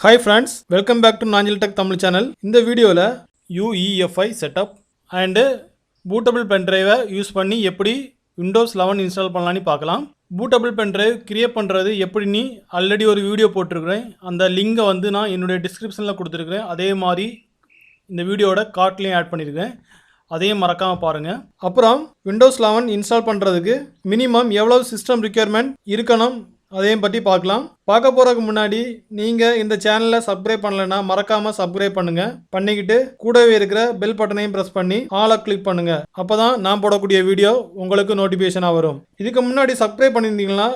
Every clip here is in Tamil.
Hi friends, welcome back to Nanjil Tech Tamil channel. In the video la UEFI setup and bootable pen drive use பண்ணி எப்படி Windows 11 install பண்ணலாம்னு பார்க்கலாம். bootable pen drive create பண்றது எப்படின்னு ஆல்ரெடி ஒரு வீடியோ போட்டுருக்கேன். அந்த லிங்கை வந்து நான் என்னோட டிஸ்கிரிப்ஷன்ல கொடுத்திருக்கேன். அதே மாதிரி இந்த வீடியோட கார்ட்லயும் ஆட் பண்ணிருக்கேன். அதையும் மறக்காம பாருங்க. அப்புறம் Windows 11 install பண்றதுக்கு மினிமம் எவ்வளவு சிஸ்டம் ரிக்வயர்மென்ட் இருக்கணும் அதையும் பற்றி பார்க்கலாம். பார்க்க போகிறதுக்கு முன்னாடி நீங்கள் இந்த சேனலை சப்ஸ்கிரைப் பண்ணலைன்னா மறக்காமல் சப்ஸ்கிரைப் பண்ணுங்கள். பண்ணிக்கிட்டு கூடவே இருக்கிற பெல் பட்டனையும் ப்ரெஸ் பண்ணி ஆலை கிளிக் பண்ணுங்கள். அப்போ தான் நான் போடக்கூடிய வீடியோ உங்களுக்கு நோட்டிஃபிகேஷனாக வரும். இதுக்கு முன்னாடி சப்ஸ்கிரைப் பண்ணியிருந்தீங்கன்னா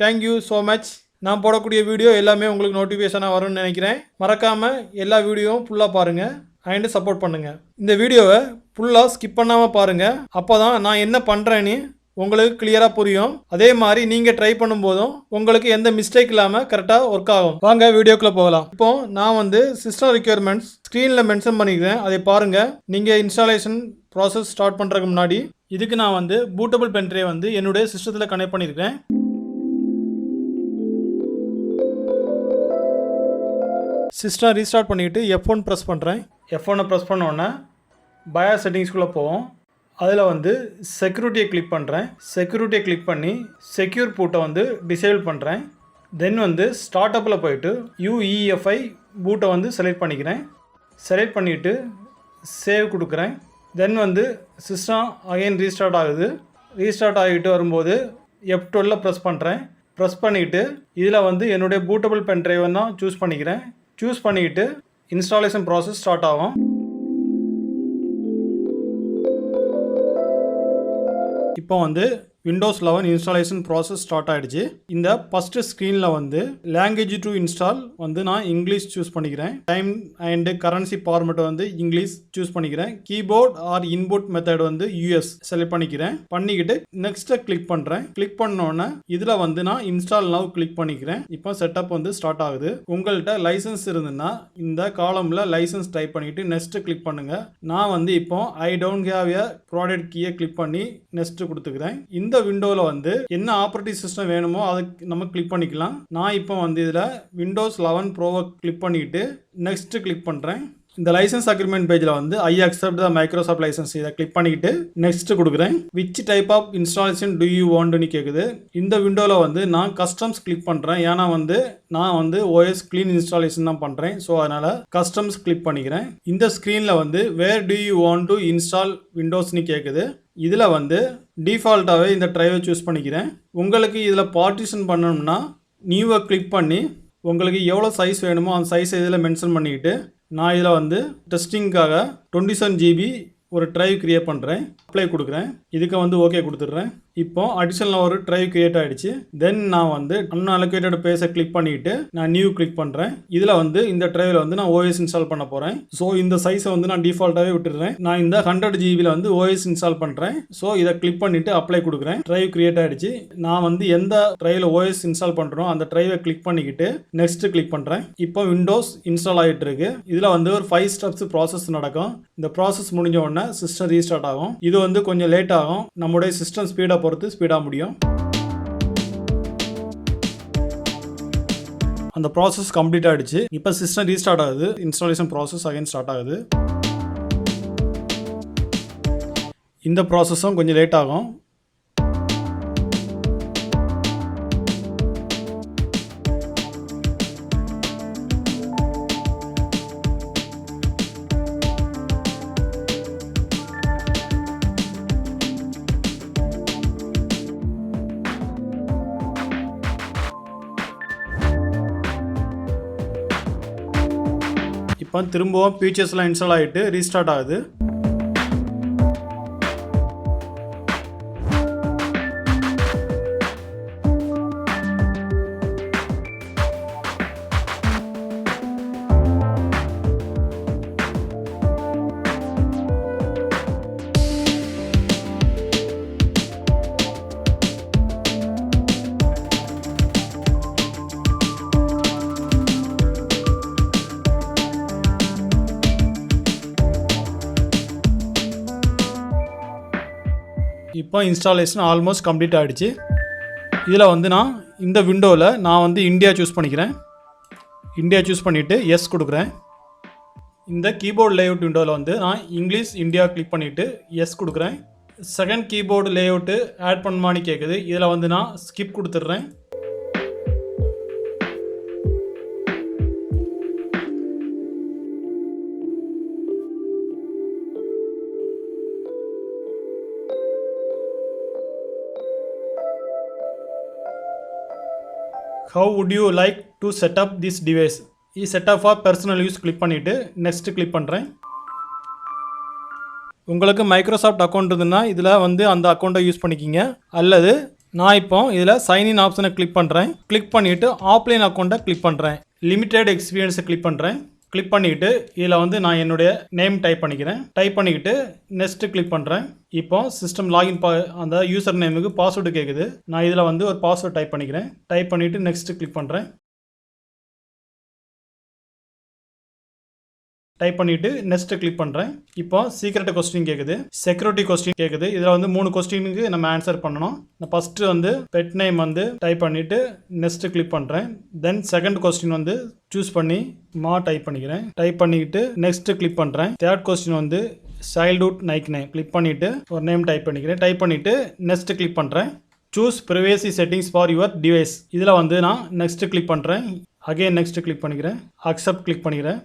தேங்க்யூ ஸோ மச். நான் போடக்கூடிய வீடியோ எல்லாமே உங்களுக்கு நோட்டிஃபிகேஷனாக வரும்னு நினைக்கிறேன். மறக்காமல் எல்லா வீடியோவும் ஃபுல்லாக பாருங்கள் அண்ட் சப்போர்ட் பண்ணுங்கள். இந்த வீடியோவை ஃபுல்லாக ஸ்கிப் பண்ணாமல் பாருங்கள். அப்போ தான் நான் என்ன பண்ணுறேன்னு உங்களுக்கு கிளியராக புரியும். அதே மாதிரி நீங்கள் ட்ரை பண்ணும்போதும் உங்களுக்கு எந்த மிஸ்டேக் இல்லாமல் கரெக்டாக ஒர்க் ஆகும். வாங்க வீடியோக்குள்ளே போகலாம். இப்போ நான் வந்து சிஸ்டம் ரிக்வயர்மெண்ட்ஸ் ஸ்க்ரீனில் மென்ஷன் பண்ணிக்கிறேன். அதை பாருங்கள். நீங்கள் இன்ஸ்டாலேஷன் ப்ராசஸ் ஸ்டார்ட் பண்ணுறதுக்கு முன்னாடி இதுக்கு நான் வந்து பூட்டபிள் பென் ட்ரைவ் வந்து என்னுடைய சிஸ்டத்தில் கனெக்ட் பண்ணியிருக்கேன். சிஸ்டம் ரீஸ்டார்ட் பண்ணிவிட்டு F1 ப்ரெஸ் பண்ணுறேன். F1 ப்ரெஸ் பண்ணோன்னே பயாஸ் செட்டிங்ஸ்குள்ளே போவோம். அதில் வந்து செக்யூரிட்டியை கிளிக் பண்ணுறேன். செக்யூரிட்டியை கிளிக் பண்ணி செக்யூர் பூட்டை வந்து டிசேபிள் பண்ணுறேன். தென் வந்து ஸ்டார்ட் அப்பில் போயிட்டு UEFI பூட்டை வந்து செலக்ட் பண்ணிக்கிறேன். செலக்ட் பண்ணிவிட்டு சேவ் கொடுக்குறேன். தென் வந்து சிஸ்டம் அகைன் ரீஸ்டார்ட் ஆகுது. ரீஸ்டார்ட் ஆகிட்டு வரும்போது F12 ப்ரெஸ் பண்ணுறேன். ப்ரெஸ் பண்ணிவிட்டு இதில் வந்து என்னுடைய பூட்டபிள் பென் ட்ரைவை தான் சூஸ் பண்ணிக்கிறேன். சூஸ் பண்ணிக்கிட்டு இன்ஸ்டாலேஷன் ப்ராசஸ் ஸ்டார்ட் ஆகும். இப்போ வந்து Windows 11 இன்ஸ்டாலேஷன் ப்ராசஸ் ஸ்டார்ட் ஆகிடுச்சு. இந்த ஃபஸ்ட்டு ஸ்க்ரீனில் வந்து லாங்குவேஜ் டு இன்ஸ்டால் வந்து நான் இங்கிலீஷ் சூஸ் பண்ணிக்கிறேன். டைம் அண்டு கரன்சி ஃபார்மெட் வந்து இங்கிலீஷ் சூஸ் பண்ணிக்கிறேன். கீபோர்ட் ஆர் இன்புட் மெத்தட் வந்து US செலக்ட் பண்ணிக்கிறேன். பண்ணிக்கிட்டு நெக்ஸ்ட்டை கிளிக் பண்ணுறேன். கிளிக் பண்ணோன்னே இதில் வந்து நான் இன்ஸ்டால் நவ் கிளிக் பண்ணிக்கிறேன். இப்போ செட்டப் வந்து ஸ்டார்ட் ஆகுது. உங்கள்கிட்ட லைசன்ஸ் இருந்துன்னா இந்த காலமில் லைசன்ஸ் டைப் பண்ணிவிட்டு நெக்ஸ்ட்டு கிளிக் பண்ணுங்கள். நான் வந்து இப்போ I don't have a product கீயை கிளிக் பண்ணி நெக்ஸ்ட்டு கொடுத்துக்கிறேன். இந்த விண்டோவில் வந்து என்ன ஆப்ரேட்டிங் சிஸ்டம் வேணுமோ அதை நம்ம கிளிக் பண்ணிக்கலாம். நான் இப்போ வந்து இதில் Windows 11 ப்ரோவை கிளிக் பண்ணிட்டு நெக்ஸ்ட் கிளிக் பண்ணுறேன். இந்த லைசன்ஸ் அக்ரிமெண்ட் பேஜில் வந்து I accept the Microsoft license இதை கிளிக் பண்ணிக்கிட்டு நெக்ஸ்ட் கொடுக்குறேன். Which type of installation do you வாண்ட்னு கேட்குது. இந்த விண்டோவில் வந்து நான் கஸ்டம்ஸ் கிளிக் பண்ணுறேன். ஏன்னா வந்து நான் வந்து OS க்ளீன் இன்ஸ்டாலேஷன் தான் பண்ணுறேன். ஸோ அதனால் கஸ்டம்ஸ் கிளிக் பண்ணிக்கிறேன். இந்த ஸ்க்ரீனில் வந்து where do you want to install விண்டோஸ்னு கேட்குது. இதில் வந்து டிஃபால்ட்டாகவே இந்த ட்ரைவை சூஸ் பண்ணிக்கிறேன். உங்களுக்கு இதில் பார்ட்டிஷன் பண்ணணும்னா நியூவை கிளிக் பண்ணி உங்களுக்கு எவ்வளோ சைஸ் வேணுமோ அந்த சைஸை இதில் மென்ஷன் பண்ணிக்கிட்டு நான் இதில் வந்து டெஸ்டிங்காக 27 GB ஒரு ட்ரைவ் கிரியேட் பண்ணுறேன். அப்ளை கொடுக்குறேன். இதுக்கு வந்து ஓகே கொடுத்துட்றேன். இப்போ அடிஷனலாக ஒரு ட்ரைவ் கிரியேட் ஆகிடுச்சு. தென் நான் வந்து அன்அலோகேட்டட் பேஸை கிளிக் பண்ணிவிட்டு நான் நியூ கிளிக் பண்ணுறேன். இதில் வந்து இந்த ட்ரைவில் வந்து நான் OS இன்ஸ்டால் பண்ண போகிறேன். ஸோ இந்த சைஸை வந்து நான் டிஃபால்ட்டாகவே விட்டுடுறேன். நான் இந்த 100 GBயில் வந்து OS இன்ஸ்டால் பண்ணுறேன். ஸோ இதை கிளிக் பண்ணிவிட்டு அப்ளை கொடுக்குறேன். ட்ரைவ் கிரியேட் ஆகிடுச்சு. நான் வந்து எந்த ட்ரைவில் OS இன்ஸ்டால் பண்ணுறோம் அந்த ட்ரைவை கிளிக் பண்ணிக்கிட்டு நெக்ஸ்ட் கிளிக் பண்ணுறேன். இப்போ விண்டோஸ் இன்ஸ்டால் ஆகிட்டு இருக்கு. இதில் வந்து ஒரு 5 ஸ்டெப்ஸ் ப்ராசஸ் நடக்கும். இந்த ப்ராசஸ் முடிஞ்ச உடனே சிஸ்டம் ரீஸ்டார்ட் ஆகும். இது வந்து கொஞ்சம் லேட் ஆகும். நம்முடைய சிஸ்டம் ஸ்பீடை பொறுத்து ஸ்பீடாக முடியும். அந்த ப்ராசஸ் கம்ப்ளீட் ஆகிடுச்சு. இப்போ சிஸ்டம் ரீஸ்டார்ட் ஆகுது. இன்ஸ்டாலேஷன் ப்ராசஸ் அகைன் ஸ்டார்ட் ஆகுது. இந்த ப்ராசஸும் கொஞ்சம் லேட் ஆகும். இப்போ திரும்பவும் ஃபீச்சர்ஸ்லாம் இன்ஸ்டால் ஆகிட்டு ரீஸ்டார்ட் ஆகுது. இப்போ இன்ஸ்டாலேஷன் ஆல்மோஸ்ட் கம்ப்ளீட் ஆகிடுச்சு. இதில் வந்து நான் இந்த விண்டோவில் நான் வந்து இந்தியா சூஸ் பண்ணிக்கிறேன். இந்தியா சூஸ் பண்ணிவிட்டு எஸ் கொடுக்குறேன். இந்த கீபோர்டு லேஅவுட் விண்டோவில் வந்து நான் இங்கிலீஷ் இந்தியா கிளிக் பண்ணிவிட்டு எஸ் கொடுக்குறேன். செகண்ட் கீபோர்டு லேஅவுட்டு ஆட் பண்ணுமான்னு கேட்குது. இதில் வந்து நான் ஸ்கிப் கொடுத்துட்றேன். How would you like to set up this device? Setup for personal use click பண்ணிவிட்டு நெக்ஸ்ட் கிளிக் பண்ணுறேன். உங்களுக்கு மைக்ரோசாஃப்ட் அக்கௌண்ட் இருந்ததுன்னா இதில் வந்து அந்த அக்கௌண்ட்டை யூஸ் பண்ணிக்கிங்க. அல்லது நான் இப்போ இதில் சைன்இன் ஆப்ஷனை கிளிக் பண்ணுறேன். கிளிக் பண்ணிவிட்டு ஆஃப்லைன் அக்கௌண்ட்டை கிளிக் பண்ணுறேன். லிமிடெட் எக்ஸ்பீரியன்ஸை கிளிக் பண்ணுறேன். கிளிக் பண்ணிக்கிட்டு இதில் வந்து நான் என்னுடைய நேம் டைப் பண்ணிக்கிறேன். டைப் பண்ணிக்கிட்டு நெக்ஸ்ட்டு கிளிக் பண்ணுறேன். இப்போ சிஸ்டம் லாகின் அந்த யூசர் நேமுக்கு பாஸ்வேர்டு கேட்குது. நான் இதில் வந்து ஒரு பாஸ்வேர்டு டைப் பண்ணிக்கிறேன். டைப் பண்ணிவிட்டு நெக்ஸ்ட்டு கிளிக் பண்ணுறேன். டைப் பண்ணிவிட்டு நெக்ஸ்ட்டு கிளிக் பண்ணுறேன். இப்போ சீக்ரெட் கொஸ்டின் கேட்குது, செக்யூரிட்டி கொஸ்டின் கேட்குது. இதில் வந்து 3 கொஸ்டினுக்கு நம்ம ஆன்சர் பண்ணணும். நான் ஃபஸ்ட்டு வந்து பெட் நேம் வந்து டைப் பண்ணிவிட்டு நெக்ஸ்ட்டு கிளிக் பண்ணுறேன். தென் செகண்ட் கொஸ்டின் வந்து சூஸ் பண்ணி டைப் பண்ணிக்கிறேன். டைப் பண்ணிக்கிட்டு நெக்ஸ்ட்டு கிளிக் பண்ணுறேன். தேர்ட் கொஸ்டின் வந்து சைல்ட்ஹுட் நைக் நேம் கிளிக் பண்ணிவிட்டு ஒரு நேம் டைப் பண்ணிக்கிறேன். டைப் பண்ணிவிட்டு நெக்ஸ்ட்டு கிளிக் பண்ணுறேன். Choose privacy settings for your device. இதில் வந்து நான் நெக்ஸ்ட்டு கிளிக் பண்ணுறேன். அகைன் நெக்ஸ்ட்டு கிளிக் பண்ணிக்கிறேன். அக்செப்ட் கிளிக் பண்ணிக்கிறேன்.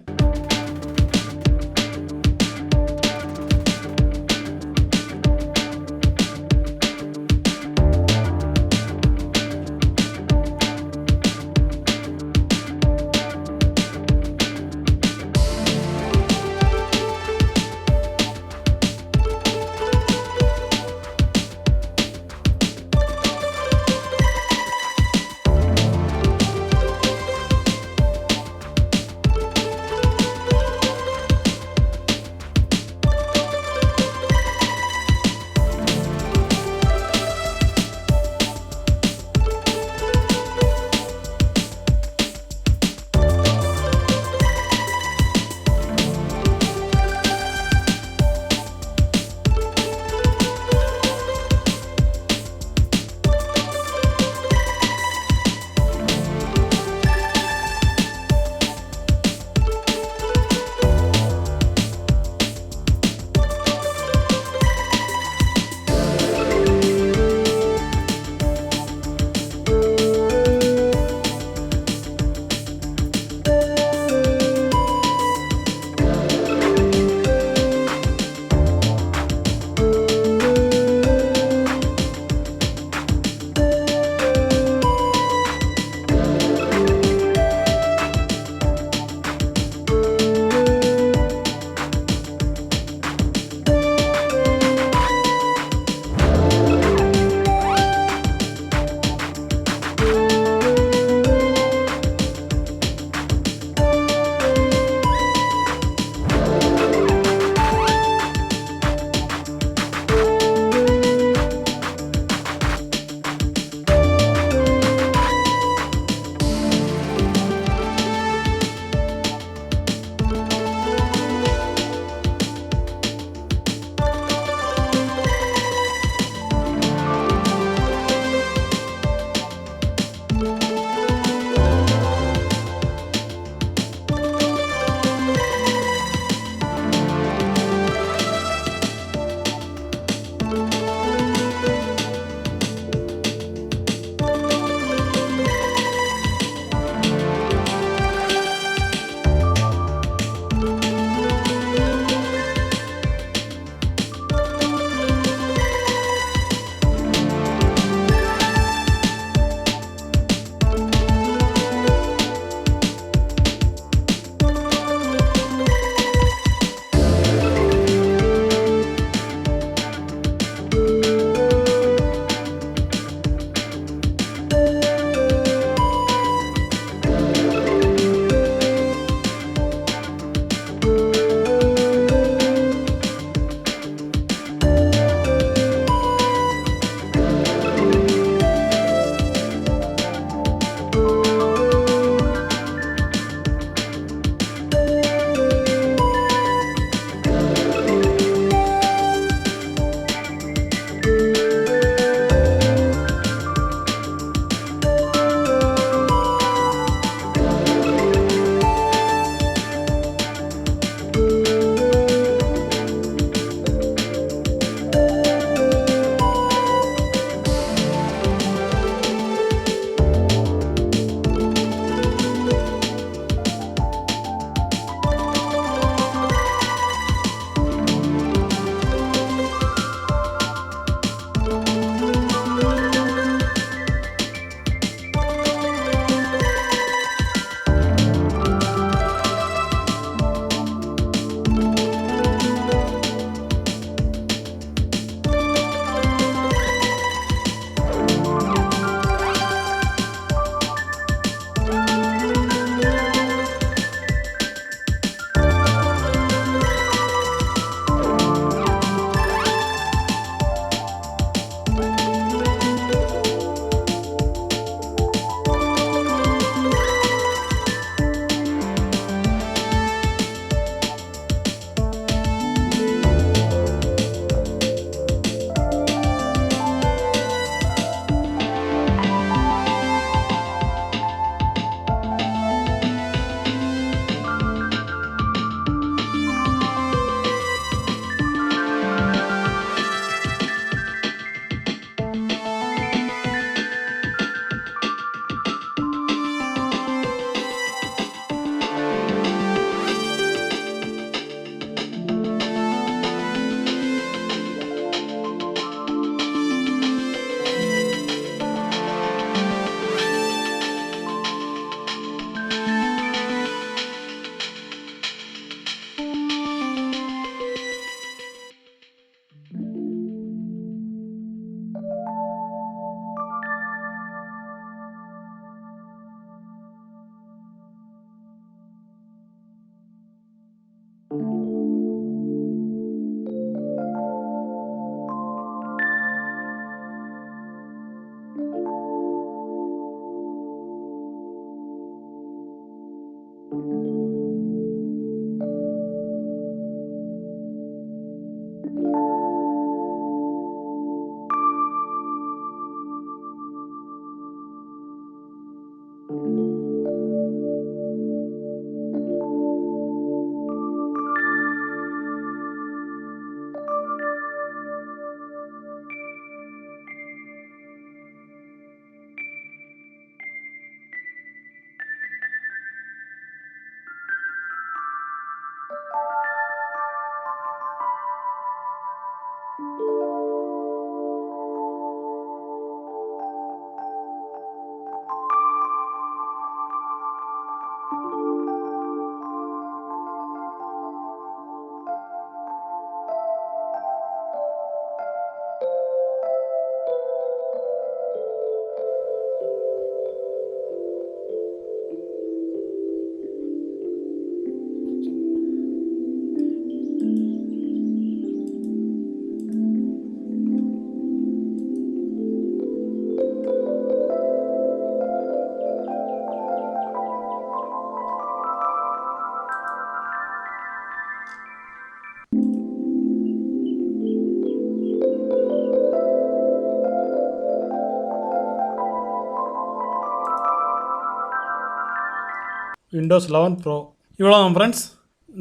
Windows 11 bro. இவ்வளோ ஃப்ரெண்ட்ஸ்,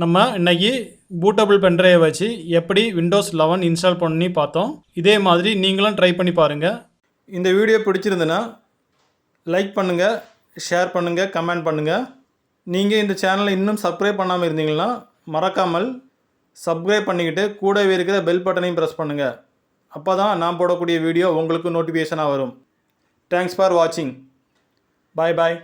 நம்ம இன்றைக்கி பூட்டபிள் பென்ட்ரைவை வச்சு எப்படி விண்டோஸ் 11 இன்ஸ்டால் பண்ணி பார்த்தோம். இதே மாதிரி நீங்களும் ட்ரை பண்ணி பாருங்கள். இந்த வீடியோ பிடிச்சிருந்துன்னா லைக் பண்ணுங்கள், ஷேர் பண்ணுங்கள், கமெண்ட் பண்ணுங்கள். நீங்கள் இந்த சேனலை இன்னும் சப்ஸ்கிரைப் பண்ணாமல் இருந்தீங்கன்னா மறக்காமல் சப்ஸ்கிரைப் பண்ணிக்கிட்டு கூடவே இருக்கிற பெல் பட்டனையும் ப்ரெஸ் பண்ணுங்கள். அப்போ தான் நான் போடக்கூடிய வீடியோ உங்களுக்கு நோட்டிஃபிகேஷனாக வரும். தேங்க்ஸ் ஃபார் வாட்சிங். பாய் பாய்.